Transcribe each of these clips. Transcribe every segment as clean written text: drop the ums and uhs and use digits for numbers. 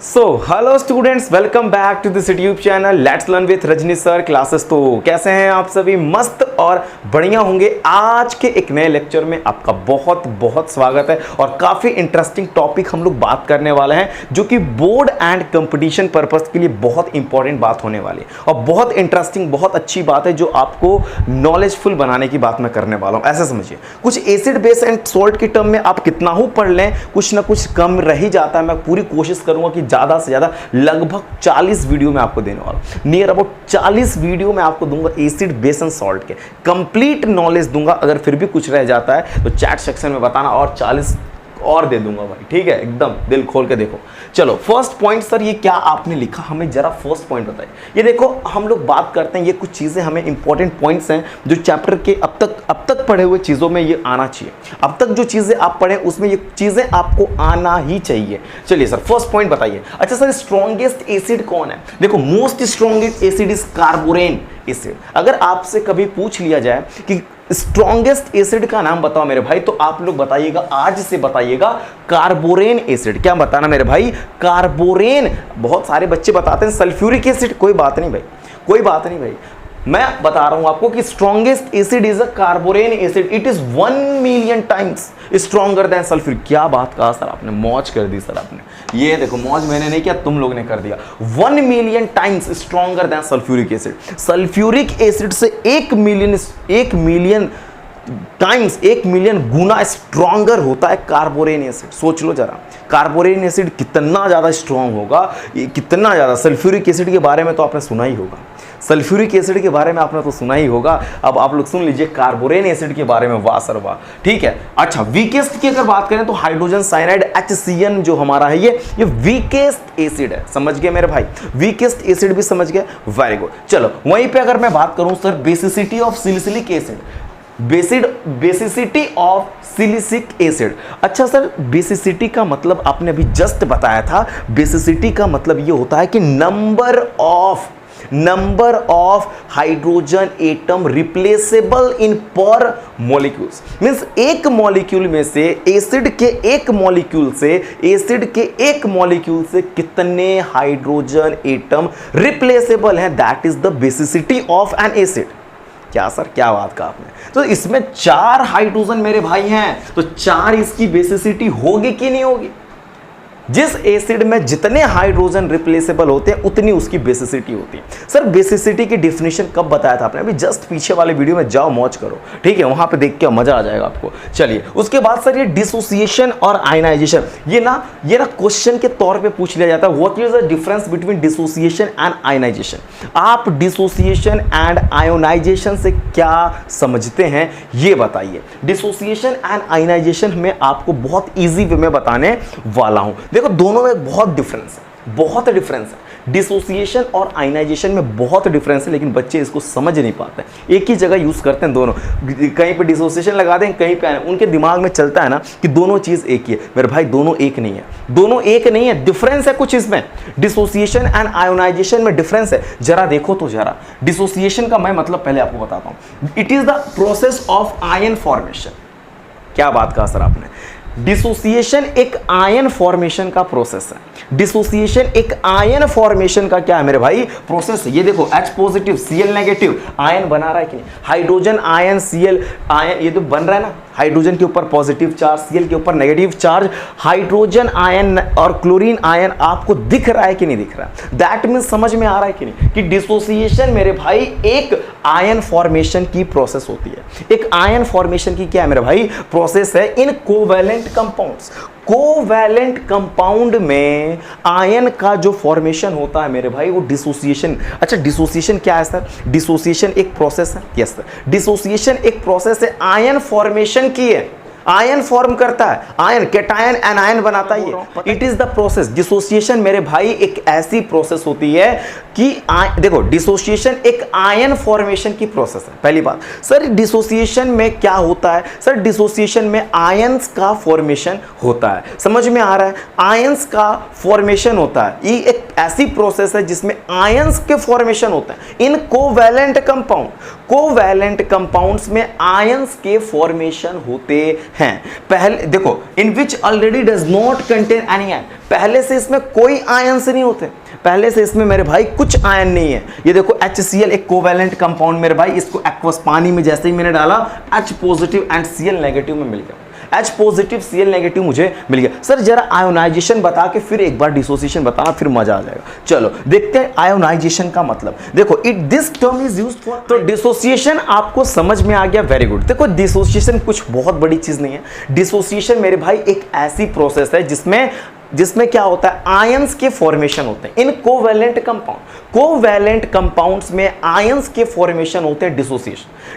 So hello students, welcome back to this YouTube channel let's learn with Rajni sir classes. तो कैसे हैं आप सभी? मस्त और बढ़िया होंगे। आज के एक नए लेक्चर में आपका बहुत बहुत स्वागत है और काफ़ी इंटरेस्टिंग टॉपिक हम लोग बात करने वाले हैं जो कि बोर्ड एंड कंपटीशन पर्पस के लिए बहुत इंपॉर्टेंट बात होने वाली है और बहुत इंटरेस्टिंग, बहुत अच्छी बात है जो आपको नॉलेजफुल बनाने की बात मैं करने वाला हूँ। ऐसा समझिए, कुछ एसिड बेस एंड सॉल्ट के टर्म में आप कितना हो पढ़ लें, कुछ ना कुछ कम रह ही जाता है। मैं पूरी कोशिश करूंगा कि ज़्यादा से ज़्यादा लगभग 40 वीडियो में आपको देने वाला हूं। नियर अबाउट 40 वीडियो में आपको दूंगा एसिड बेस एंड सॉल्ट के कंप्लीट नॉलेज दूंगा। अगर फिर भी कुछ रह जाता है तो चैट सेक्शन में बताना और 40 और दे दूंगा भाई, ठीक है? एकदम दिल खोल के देखो। चलो फर्स्ट पॉइंट, सर ये क्या आपने लिखा, हमें जरा फर्स्ट पॉइंट बताइए। ये देखो, हम लोग बात करते हैं, ये कुछ चीज़ें हमें इंपॉर्टेंट पॉइंट्स हैं जो चैप्टर के अब तक पढ़े हुए चीज़ों में ये आना चाहिए। अब तक जो चीज़ें आप पढ़े उसमें ये चीज़ें आपको आना ही चाहिए। चलिए सर फर्स्ट पॉइंट बताइए। अच्छा सर, स्ट्रॉन्गेस्ट एसिड कौन है? देखो, most strongest acid is carborane acid. अगर आपसे कभी पूछ लिया जाए कि स्ट्रॉन्गेस्ट एसिड का नाम बताओ मेरे भाई, तो आप लोग बताइएगा, आज से बताइएगा कार्बोरेन एसिड। क्या बताना मेरे भाई? कार्बोरेन। बहुत सारे बच्चे बताते हैं सल्फ्यूरिक एसिड। कोई बात नहीं भाई, कोई बात नहीं भाई, मैं बता रहा हूं आपको कि strongest acid is a carborane acid. It is 1 million times stronger than sulphuric. क्या बात कहा सर आपने, मौज कर दी सर आपने। ये देखो, मौज मैंने नहीं किया, तुम लोग ने कर दिया। 1 million times stronger than sulphuric acid. Sulphuric acid से 1 मिलियन टाइम्स, 1 मिलियन गुना स्ट्रॉन्गर होता है कार्बोरेन एसिड। सोच लो जरा, कार्बोरेन एसिड कितना ज़्यादा स्ट्रॉन्ग होगा, कितना ज़्यादा। सल्फ्यूरिक एसिड के बारे में तो आपने सुना ही होगा, सल्फ्यूरिक एसिड के बारे में आपने तो सुना ही होगा। अब आप लोग सुन लीजिए कार्बोरेन एसिड के बारे में, वाह सर वाह, ठीक है। अच्छा, वीकेस्ट की अगर बात करें तो हाइड्रोजन साइनाइड HCN जो हमारा है ये वीकेस्ट एसिड है। समझ गए मेरे भाई? वीकेस्ट एसिड भी समझ गए, वेरी गुड। चलो वहीं पे अगर मैं बात करूं sir, basicity of salicylic acid, basicity of silicic acid. अच्छा सर, बेसिसिटी का मतलब आपने अभी जस्ट बताया था। बेसिसिटी का मतलब ये होता है कि number of hydrogen atom replaceable इन पर मॉलिक्यूल्स। मींस एक मॉलिक्यूल में से एसिड के एक मॉलिक्यूल से कितने हाइड्रोजन एटम रिप्लेसेबल हैं, that is the basicity of N acid. क्या सर, क्या बात कहा आपने? तो इसमें 4 हाइड्रोजन मेरे भाई हैं, तो 4 इसकी बेसिसिटी होगी कि नहीं होगी? जिस एसिड में जितने हाइड्रोजन रिप्लेसेबल होते हैं उतनी उसकी बेसिसिटी होती है। सर बेसिसिटी की डेफिनेशन कब बताया था आपने? अभी जस्ट पीछे वाले वीडियो में जाओ, मौज करो, ठीक है? वहां पे देख के मजा आ जाएगा आपको। चलिए उसके बाद सर, ये डिसोसिएशन और आयनाइजेशन, ये ना क्वेश्चन के तौर पे पूछ लिया जाता है। What is the difference between dissociation and ionisation? आप डिसोसिएशन एंड आयोनाइजेशन से क्या समझते हैं ये बताइए। डिसोसिएशन एंड आयनाइजेशन में आपको बहुत ईजी वे में बताने वाला हूं। देखो, दोनों में बहुत डिफरेंस है। डिसोसिएशन और आयनाइजेशन में बहुत डिफरेंस है, लेकिन बच्चे इसको समझ नहीं पाते। एक ही जगह यूज करते हैं दोनों, कहीं पे डिसोसिएशन लगा दें, कहीं पे उनके दिमाग में चलता है ना कि दोनों चीज एक ही है। मेरे भाई दोनों एक नहीं है, डिफरेंस है कुछ इसमें। डिसोसिएशन एंड आयोनाइजेशन में डिफरेंस है। जरा देखो तो जरा, डिसोसिएशन का मैं मतलब पहले आपको बताता हूं। It is the process of ion formation. क्या बात कहा सर आपने? डिसोसिएशन एक आयन फॉर्मेशन का प्रोसेस है। डिसोसिएशन एक आयन फॉर्मेशन का क्या है मेरे भाई? प्रोसेस है। ये देखो, H positive Cl negative ion बना रहा है कि नहीं? हाइड्रोजन आयन Cl आयन, ये तो बन रहा है ना। हाइड्रोजन के ऊपर पॉजिटिव चार्ज, Cl के ऊपर नेगेटिव चार्ज, हाइड्रोजन आयन और क्लोरीन आयन आपको दिख रहा है कि नहीं दिख रहा? दैट मीन्स समझ में आ रहा है कि नहीं कि डिसोसिएशन मेरे भाई एक आयन फॉर्मेशन की प्रोसेस होती है। एक आयन फॉर्मेशन की क्या है मेरे भाई? प्रोसेस है in covalent compounds. Covalent compound में आयन का जो फॉर्मेशन होता है मेरे भाई, वो डिसोसिएशन। अच्छा, डिसोसिएशन क्या है सर? डिसोसिएशन एक प्रोसेस है। यस सर, डिसोसिएशन एक प्रोसेस है आयन फॉर्मेशन की है। आयन फॉर्म करता है, आयन कैटायन एनायन बनाता है ये। It is the process. Dissociation मेरे भाई एक ऐसी प्रोसेस होती है कि देखो, डिसोसिएशन एक आयन फॉर्मेशन की प्रोसेस है। पहली बात सर, डिसोसिएशन में क्या होता है? सर डिसोसिएशन में आयंस का फॉर्मेशन होता है। समझ में आ रहा है? आयंस का फॉर्मेशन होता है। ये एक ऐसी प्रोसेस है जिसमें आयंस के फॉर्मेशन होता है in covalent compound. Covalent compounds में आयंस के फॉर्मेशन होते हैं। पहले देखो, in which already does not contain any ion, पहले से इसमें कोई आयंस नहीं होते, पहले से इसमें मेरे भाई कुछ आयन नहीं है। ये देखो HCl एक कोवैलेंट कंपाउंड मेरे भाई, इसको एक्वस पानी में जैसे ही मैंने डाला H positive and Cl negative में मिल गया, H पॉजिटिव Cl नेगेटिव मुझे मिल गया। सर जरा आयोनाइजेशन बता के फिर एक बार डिसोसिएशन बताना, फिर मजा आ जाएगा। चलो देखते हैं आयोनाइजेशन का मतलब। देखो it this term is used for, तो डिसोसिएशन आपको समझ में आ गया, वेरी गुड। देखो डिसोसिएशन कुछ बहुत बड़ी चीज नहीं है। डिसोसिएशन मेरे भाई एक ऐसी प्रोसेस है जिसमें क्या होता है, आयंस के फॉर्मेशन होते हैं इन कोवैलेंट कंपाउंड। कोवैलेंट कंपाउंड्स में आयंस के फॉर्मेशन होते हैं।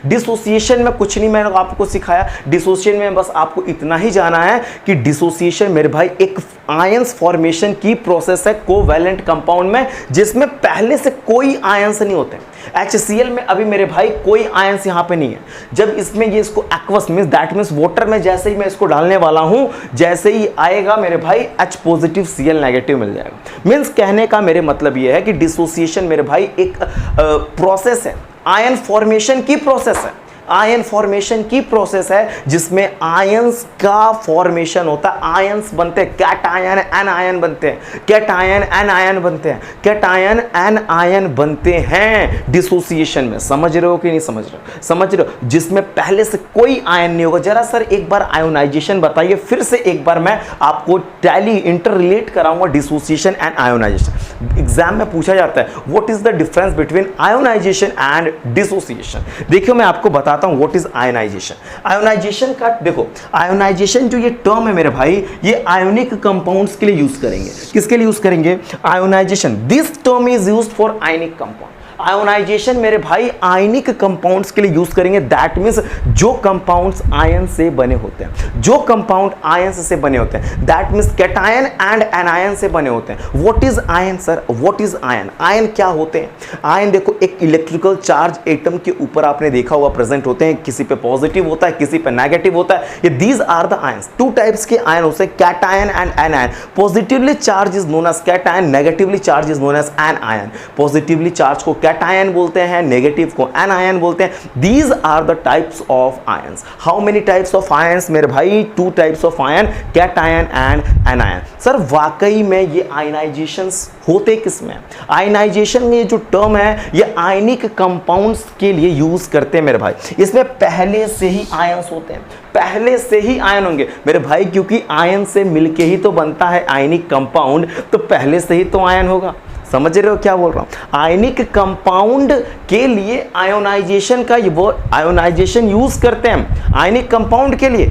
डिसोसिएशन में कुछ नहीं मैंने आपको सिखाया, डिसोसिएशन में बस आपको इतना ही जाना है कि डिसोसिएशन मेरे भाई एक आयंस फॉर्मेशन की प्रोसेस है कोवैलेंट कंपाउंड में, जिसमें पहले से कोई आयंस नहीं होते। HCl में अभी मेरे भाई कोई आयंस यहाँ पे नहीं है। जब इसमें ये इसको aqueous means that means water में जैसे ही मैं इसको डालने वाला हूं, जैसे ही आएगा मेरे भाई H पॉजिटिव Cl नेगेटिव मिल जाएगा। मींस कहने का मेरे मतलब ये है कि डिसोसिएशन मेरे भाई एक प्रोसेस है, आयन फॉर्मेशन की प्रोसेस है, आयन फॉर्मेशन की प्रोसेस है जिसमें आयंस का फॉर्मेशन होता है। आयंस बनते हैं, कैटायन एनायन बनते हैं, कैटायन एनायन बनते हैं, कैटायन एनायन बनते हैं डिसोसिएशन में। समझ रहे हो कि नहीं समझ रहे हो? समझ रहे हो, जिसमें पहले से कोई आयन नहीं होगा। जरा सर एक बार आयोनाइजेशन बताइए, फिर से एक बार मैं आपको टैली इंटर रिलेट कराऊंगा डिसोसिएशन एंड आयोनाइजेशन। एग्जाम में पूछा जाता है what is the difference between ionisation and dissociation. देखिए मैं आपको बताता हूं व्हाट इज आयोनाइजेशन। आयोनाइजेशन का देखो, आयोनाइजेशन जो ये टर्म है मेरे भाई, ये आयोनिक कंपाउंड्स के लिए यूज करेंगे। किसके लिए यूज करेंगे? Ionisation. This term is used for ionic compound. Ionisation मेरे भाई आयनिक कंपाउंड्स के लिए यूज करेंगे। दैट मींस जो कंपाउंड्स आयन से बने होते हैं, जो कंपाउंड आयन से बने होते हैं, that means cation and anion से बने होते हैं। What is ion sir? What is ion? Ion क्या होते हैं? आयन देखो एक इलेक्ट्रिकल चार्ज एटम के ऊपर आपने देखा होगा प्रेजेंट होते हैं, किसी पे पॉजिटिव होता है, किसी पे नेगेटिव होता है। ये these are the ions. Two types के आयन होते हैं, cation and anion. Positively charge is known as cation, negatively charge is known as anion. Positively charge को कैटायन बोलते हैं, नेगेटिव को एनायन बोलते हैं। These are the types of ions. How many types of ions मेरे भाई? Two types of ion, cation and anion. Sir वाकई में ये आयनाइजेशंस होते किसमें? आयनाइजेशन में ये जो टर्म है ये आयनिक कंपाउंड्स के लिए यूज करते हैं मेरे भाई। इसमें पहले से ही आयंस होते हैं, पहले से ही आयन होंगे मेरे भाई, क्योंकि आयन से मिलके ही तो बनता है आयनिक कंपाउंड, तो पहले से ही तो आयन होगा। समझ रहे हो क्या बोल रहा हूं? आयनिक कंपाउंड के लिए आयोनाइजेशन का वो आयोनाइजेशन यूज करते हैं आयनिक कंपाउंड के लिए।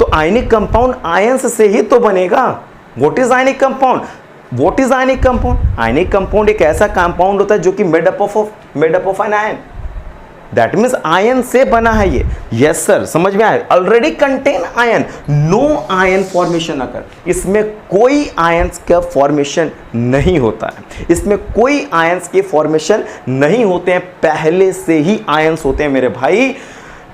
तो आयनिक कंपाउंड आयंस से ही तो बनेगा। What is ionic compound? What is ionic compound? Ionic compound एक ऐसा कंपाउंड होता है जो कि made up of an ion. That means ion से बना है ये। यस सर, समझ में आया? Already contain ion, no ion formation occur. इसमें कोई आयंस का फॉर्मेशन नहीं होता है, इसमें कोई आयंस के फॉर्मेशन नहीं होते हैं, पहले से ही आयंस होते हैं मेरे भाई।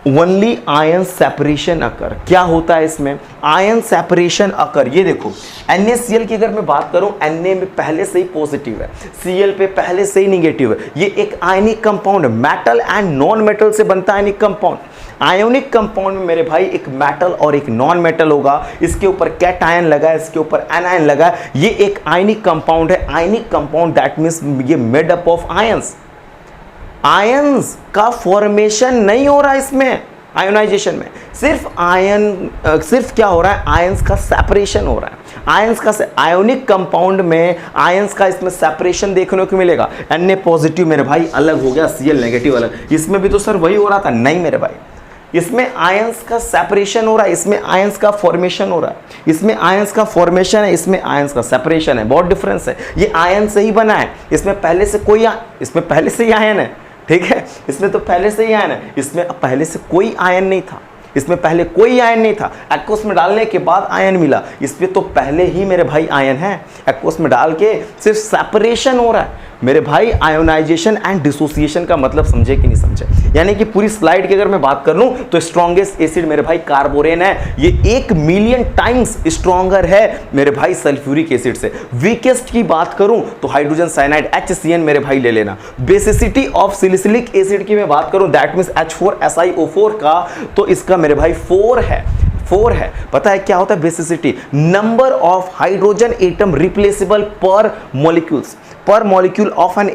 ओनली आयन सेपरेशन अकर। क्या होता है इसमें? आयन सेपरेशन अकर। ये देखो NaCl की अगर मैं बात करूं, Na में पहले से ही पॉजिटिव है, Cl पे पहले से ही निगेटिव है। ये एक आयनिक कंपाउंड है, मेटल एंड नॉन मेटल से बनता है आयनिक कंपाउंड। आयोनिक कंपाउंड में मेरे भाई एक मेटल और एक नॉन मेटल होगा, इसके ऊपर कैटायन लगा है, इसके ऊपर एनायन लगा है। ये एक आयनिक कंपाउंड है। आयनिक कंपाउंड दैट मींस ये made up of ions. Ions का फॉर्मेशन नहीं हो रहा इसमें आयोनाइजेशन में, सिर्फ क्या हो रहा है? आयंस का सेपरेशन हो रहा है। आयंस का आयोनिक कंपाउंड में आयंस का इसमें सेपरेशन देखने को मिलेगा। Na पॉजिटिव मेरे भाई अलग हो गया, Cl नेगेटिव अलग। इसमें भी तो सर वही हो रहा था। नहीं मेरे भाई, इसमें आयंस का सेपरेशन हो रहा है, इसमें आयंस का फॉर्मेशन हो रहा है। इसमें आयंस का फॉर्मेशन है, इसमें आयंस का सेपरेशन है। बहुत डिफरेंस है। ये आयन से ही बना है, इसमें पहले से ही आयन है। ठीक है, इसमें तो पहले से ही आयन है, इसमें पहले से कोई आयन नहीं था, इसमें पहले कोई आयन नहीं था। एक्वस में डालने के बाद आयन मिला, इसमें तो पहले ही मेरे भाई आयन है। एक्वस में डाल के सिर्फ सेपरेशन हो रहा है, मेरे भाई आयोनाइजेशन एंड डिसोसिएशन का मतलब समझे कि नहीं समझे? यानी कि पूरी स्लाइड की अगर मैं बात कर लूं तो स्ट्रॉन्गेस्ट एसिड मेरे भाई कार्बोरेन है, ये 1 मिलियन टाइम्स स्ट्रॉन्गर है मेरे भाई सल्फ्यूरिक एसिड से। वीकेस्ट की बात करूं तो हाइड्रोजन साइनाइड HCN मेरे भाई ले लेना। बेसिसिटी ऑफ सिलिसिलिक एसिड की मैं बात करूं दैट मींस H4SiO4 का, तो इसका मेरे भाई 4 है। पता है क्या होता है basicity? Number of hydrogen atom replaceable पर मॉलिक्यूल ऑफ एन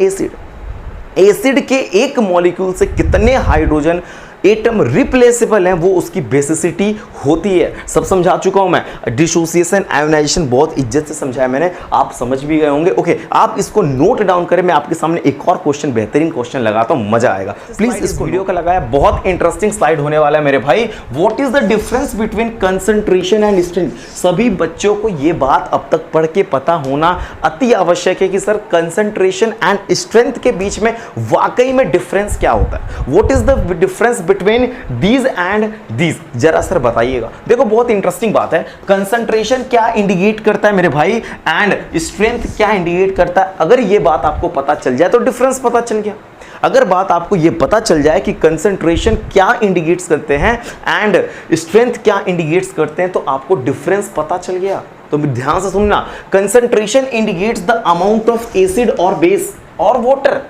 एसिड के एक मॉलिक्यूल से कितने हाइड्रोजन एटम रिप्लेसेबल हैं वो उसकी बेसिसिटी होती है। सब समझा चुका हूं मैं। डिसोसिएशन, आयोनाइजेशन बहुत इज्जत से समझाया मैंने, आप समझ भी गए होंगे। ओके, आप इसको नोट डाउन करें। मैं आपके सामने एक और क्वेश्चन, बेहतरीन क्वेश्चन लगाता हूं, मजा आएगा। प्लीज इस वीडियो का लगाया, बहुत इंटरेस्टिंग स्लाइड होने वाला है मेरे भाई। What is the difference between concentration and strength? सभी बच्चों को यह बात अब तक पढ़ के पता होना अति आवश्यक है कि सर कंसंट्रेशन एंड स्ट्रेंथ के बीच में वाकई में डिफरेंस क्या होता है। What is the difference between these and these, जरा सर बताइएगा। देखो बहुत इंटरेस्टिंग बात है, कंसंट्रेशन क्या इंडिकेट करता है मेरे भाई एंड स्ट्रेंथ क्या इंडिकेट करता है। अगर ये बात आपको पता चल जाए तो डिफरेंस पता चल गया। अगर बात आपको ये पता चल जाए कि कंसंट्रेशन क्या इंडिकेट्स करते हैं एंड स्ट्रेंथ क्या इंडिकेट्स करते हैं, तो आपको डिफरेंस पता चल गया। तो ध्यान से सुनना, concentration indicates the amount of acid और बेस और वाटर।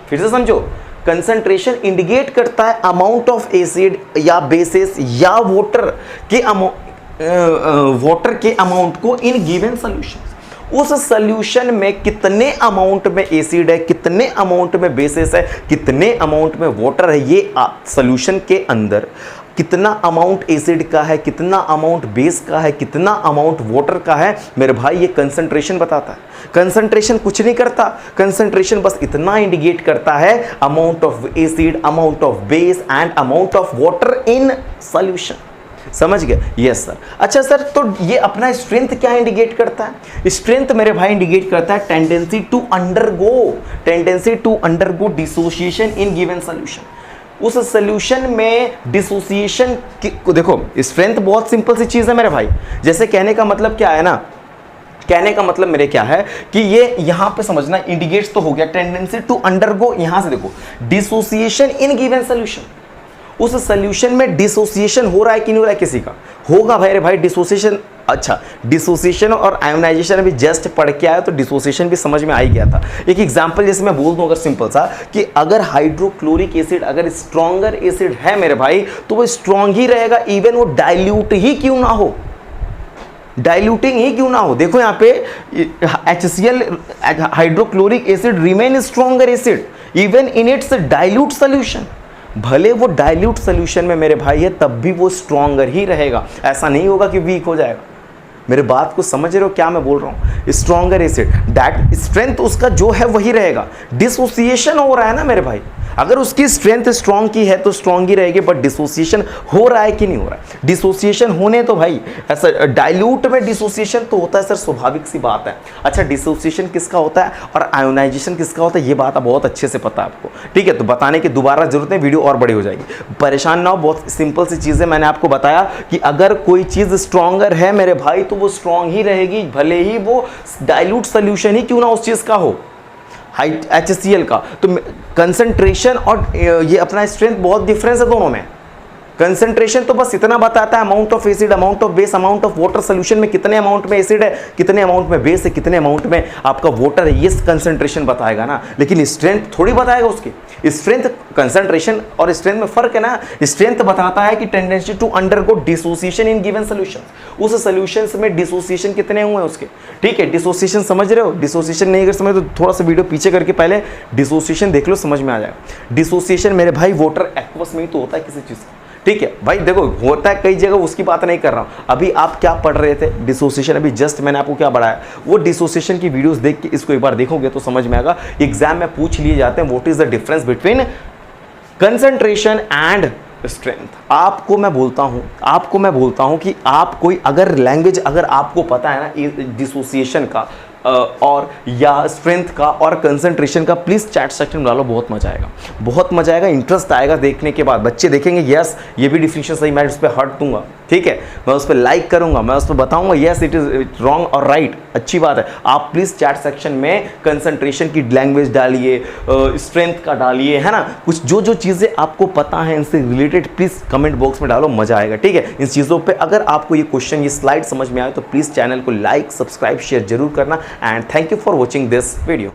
फिर से समझो, कंसंट्रेशन इंडिकेट करता है अमाउंट ऑफ एसिड या बेसिस या वाटर के अमाउंट को इन गिवन सॉल्यूशन। उस सॉल्यूशन में कितने अमाउंट में एसिड है, कितने अमाउंट में बेसिस है, कितने अमाउंट में वाटर है, ये सॉल्यूशन के अंदर कितना अमाउंट एसिड का है, कितना अमाउंट बेस का है, कितना अमाउंट वाटर का है, मेरे भाई ये कंसंट्रेशन बताता है। कंसंट्रेशन कुछ नहीं करता, कंसंट्रेशन बस इतना इंडिकेट करता है amount of acid, amount of base and amount of water in solution. समझ गए? Yes sir. अच्छा सर, तो ये अपना स्ट्रेंथ क्या इंडिकेट करता है? स्ट्रेंथ मेरे भाई इंडिकेट करता है tendency to undergo dissociation in given solution. उस सॉल्यूशन में डिसोसिएशन को देखो, स्ट्रेंथ बहुत सिंपल सी चीज है मेरे भाई। जैसे कहने का मतलब क्या है ना, कहने का मतलब मेरे क्या है कि ये यहां पे समझना, इंडिकेट्स तो हो गया टेंडेंसी टू अंडरगो। यहां से देखो डिसोसिएशन इन गिवन सॉल्यूशन, उस सॉल्यूशन में डिसोसिएशन हो रहा है कि नहीं हो रहा है? किसी का होगा भाई डिसोसिएशन। अच्छा, डिसोसिएशन और आयोनाइजेशन अभी जस्ट पढ़ के आया तो डिसोसिएशन भी समझ में आ ही गया था। एक एग्जांपल जैसे मैं बोल दूं अगर सिंपल सा, कि अगर हाइड्रोक्लोरिक एसिड अगर स्ट्रॉन्गर एसिड है मेरे भाई, तो वो स्ट्रॉन्ग ही रहेगा इवन वो डाइल्यूट ही क्यों ना हो, डाइल्यूटिंग ही क्यों ना हो। देखो यहाँ पे HCl hydrochloric acid remain stronger acid even in its dilute solution. भले वो डाइल्यूट सॉल्यूशन में मेरे भाई है तब भी वो स्ट्रॉन्गर ही रहेगा, ऐसा नहीं होगा कि वीक हो जाएगा। मेरे बात को समझ रहे हो क्या मैं बोल रहा हूँ? स्ट्रॉन्गर एसिड दैट स्ट्रेंथ उसका जो है वही रहेगा। डिसोसिएशन हो रहा है ना मेरे भाई, अगर उसकी स्ट्रेंथ स्ट्रॉन्ग की है तो स्ट्रॉन्ग ही रहेगी, बट डिसोसिएशन हो रहा है कि नहीं हो रहा है? डिसोसिएशन होने तो भाई ऐसा डाइल्यूट में डिसोसिएशन तो होता है सर, स्वाभाविक सी बात है। अच्छा, डिसोसिएशन किसका होता है और आयोनाइजेशन किसका होता है, ये बात बहुत अच्छे से पता है आपको, ठीक है? तो बताने की दोबारा जरूरत नहीं, वीडियो और बड़ी हो जाएगी। परेशान ना हो, बहुत सिंपल सी चीज़ है। मैंने आपको बताया कि अगर कोई चीज़ स्ट्रॉन्गर है मेरे भाई तो वो स्ट्रॉन्ग ही रहेगी, भले ही वो डाइल्यूट सोल्यूशन ही क्यों ना उस चीज़ का हो, HCl का। तो कंसंट्रेशन और ये अपना स्ट्रेंथ बहुत डिफरेंस है दोनों में। कंसंट्रेशन तो बस इतना बताता है amount of acid, amount of base, amount of water, solution में कितने अमाउंट में एसिड है, कितने अमाउंट में बेस है, कितने अमाउंट में आपका वाटर है, ये कंसंट्रेशन बताएगा ना, लेकिन स्ट्रेंथ थोड़ी बताएगा उसकी। स्ट्रेंथ, कंसंट्रेशन और स्ट्रेंथ में फर्क है ना। स्ट्रेंथ बताता है कि tendency to undergo dissociation in given solution, उस सॉल्यूशंस में डिसोसिएशन कितने हुए हैं उसके, ठीक है? डिसोसिएशन समझ रहे हो? डिसोसिएशन नहीं अगर समझ तो थोड़ा सा वीडियो पीछे करके पहले डिसोसिएशन देख लो, समझ में आ जाएगा। डिसोसिएशन मेरे भाई वाटर एक्वस में ही तो होता है किसी चीज़ का, ठीक है भाई? देखो होता है कई जगह, उसकी बात नहीं कर रहा हूं। अभी आप क्या पढ़ रहे थे? डिसोसिएशन। अभी जस्ट मैंने आपको क्या पढ़ाया, वो डिसोसिएशन की वीडियोस देख के इसको एक बार देखोगे तो समझ में आएगा। एग्जाम में पूछ लिए जाते हैं what is the difference between concentration and strength. आपको मैं बोलता हूं कि आप कोई अगर लैंग्वेज अगर आपको पता है ना डिसोसिएशन का और या स्ट्रेंथ का और कंसंट्रेशन का, प्लीज़ चैट सेक्शन में डालो, बहुत मजा आएगा, बहुत मजा आएगा, इंटरेस्ट आएगा देखने के बाद। बच्चे देखेंगे यस ये भी डिफिनेशन सही, मैं इस पर हट दूंगा। ठीक है, मैं उस पर लाइक करूंगा, मैं उस पर बताऊंगा यस इट इज रॉन्ग और राइट, अच्छी बात है। आप प्लीज़ चैट सेक्शन में कंसंट्रेशन की लैंग्वेज डालिए, स्ट्रेंथ का डालिए, है ना, कुछ जो जो चीज़ें आपको पता है इनसे रिलेटेड प्लीज़ कमेंट बॉक्स में डालो, मजा आएगा। ठीक है, इन चीज़ों पे अगर आपको ये क्वेश्चन, ये स्लाइड समझ में आए तो प्लीज़ चैनल को लाइक, सब्सक्राइब, शेयर जरूर करना। And thank you for watching this video.